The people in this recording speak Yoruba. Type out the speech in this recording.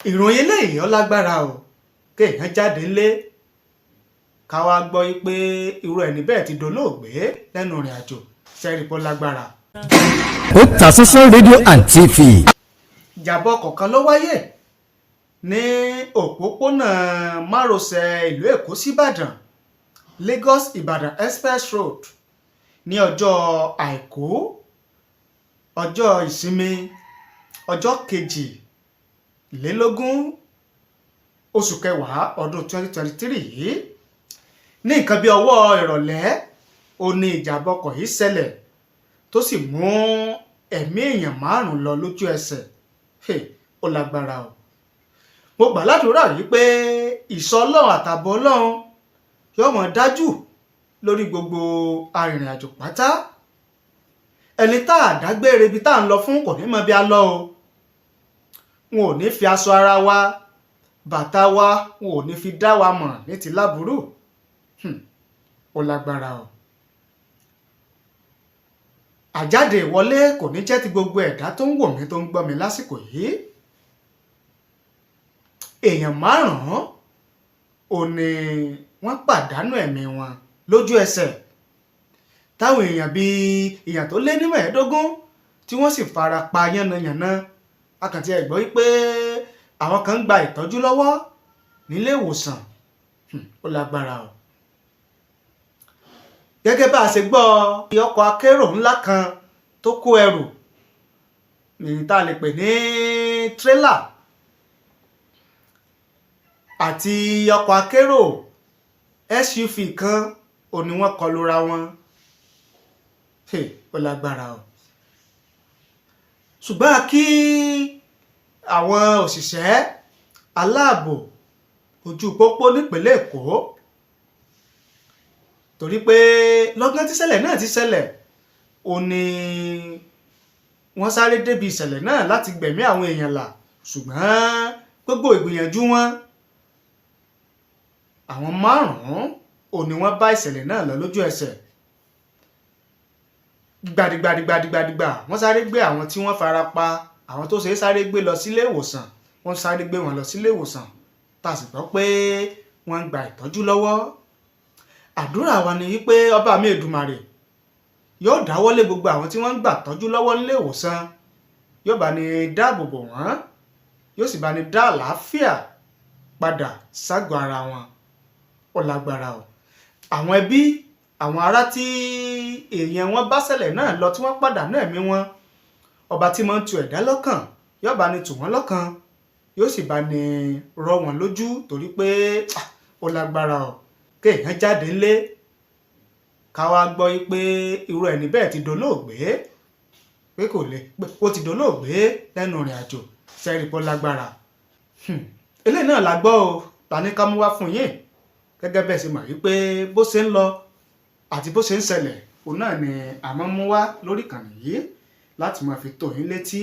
ìròyìn eléyìí ó lágbára o kéèyàn jáde ńlé ká wá gbọ́ pé irú ẹni bẹ́ẹ̀ ti dolóògbé lẹ́nu ìrìn àjò sẹ́rípọ̀ lágbára. Otasansan rédíò and TV. ìjàmbá kọ̀ọ̀kan ló wáyé ní òpópónà márosẹ̀ ìlú Èkó sí Ìbàdàn Lagos IBADAN Express Road ní ọjọ́ àìkú ọjọ́ ìsinmi ọjọ́ kejìlélógún oṣù kẹwàá ọdún 2023 yìí ní nǹkan bí ọwọ́ ìrọ̀lẹ́ ó ní ìjàmbá ọkọ̀ yìí ṣẹlẹ̀ tó sì mú ẹ̀mí èèyàn 5 lọ lójú ẹsẹ̀. Ó lágbára o. Mo gbà ládùúrà yìí pé ìṣọ́ Ọlọ́run àtààbò Ọlọ́run yóò mọ̀ dájú lórí gbogbo arìnrìn-àjò pátá. Ẹni tá a dágbére ibi tá à ń lọ fún kò ní mọ bí a lọ o. Wọn ò ní fi aṣọ ara wa bàtà wa wọn ò ní fi dá wa mọ̀ ní ti láburú. Ó lágbára o. Àjáde ìwọlé kò ní jẹ́ ti gbogbo ẹ̀dá tó ń wò mí tó ń gbọ́ mi lásìkò yìí. Èèyàn 5 ò ní wọ́n pàdánù ẹ̀mí wọn lójú ẹsẹ̀ táwọn èèyàn bíi èèyàn tó lé ní 15 tí wọ́n sì fara pa yánnayànna. Akàntí ẹ̀ gbọ́ pé àwọn kan ń gba ìtọ́jú lọ́wọ́ nílé ìwòsàn. Ó lágbára o. Gẹ́gẹ́ bá a ṣe gbọ́ ọkọ̀ akérò ńlá kan tó kó ẹrù ní tá a lè pè ní tírélà àti ọkọ̀ akérò SUV kan ò ní wọ́n kọlu ra wọn. Ó lágbára o. Ṣùgbọ́n kí àwọn òṣìṣẹ́ aláàbò ojú pópó nípínlẹ̀ Èkó torí pé lọ́gán tí ìṣẹ̀lẹ̀ náà ti ṣẹlẹ̀ ó ní wọ́n sáré débi ìṣẹ̀lẹ̀ náà láti gbẹ̀mí àwọn èèyàn là ṣùgbọ́n gbogbo ìgbìyànjú wọn àwọn 5 ó ní wọ́n bá ìṣẹ̀lẹ̀ náà lọ lójú ẹsẹ̀. Gbàdìgbà wọ́n sáré gbé àwọn tí wọ́n fara pa àwọn tó ṣe é sáré gbé lọ sílé ìwòsàn wọ́n sáré gbé wọn lọ sílé ìwòsàn tá a sì gbọ́ pé wọ́n ń gba ìtọ́jú lọ́wọ́. Àdúrà wa ni wípé ọba mi Èdùmàrè yóò dáwọ́lé gbogbo àwọn tí wọ́n ń gbà tọ́jú lọ́wọ́ nílé ìwòsàn yóò bá ní dáàbò bò wọ́n yóò sì bá ní dá àlàáfíà padà ságọ́ ara wọn. Ó lágbára o. Àwọn ẹbí àwọn ará tí èèyàn wọn bá ṣẹlẹ̀ náà lọ tí wọ́n pàdánù ẹ̀mí wọn ọba tí máa ń tu ẹ̀dá lọ́kàn yóò bá ní tù wọ́n lọ́kàn yóò sì bá ní rọ̀ wọ́n lójú torí pé ó lágbára o. Kéèyàn jáde ńlé ká wá gbọ́ pé irú ẹni bẹ́ẹ̀ ti dolóògbé pé kò lè ó ti dolóògbé lẹ́nu ìrìn àjò sẹ́rípọ̀ lágbára. Eléyìí náà la gbọ́ o ta ní ká mú wá fún yín gẹ́gẹ́ bẹ́ẹ̀ ṣe mọ̀ wípé bó ṣe ń lọ àti bó ṣe ń ṣẹlẹ̀ òun náà ni àmọ́ mú wá lórí ìkànnì yìí láti máa fi tó yín létí.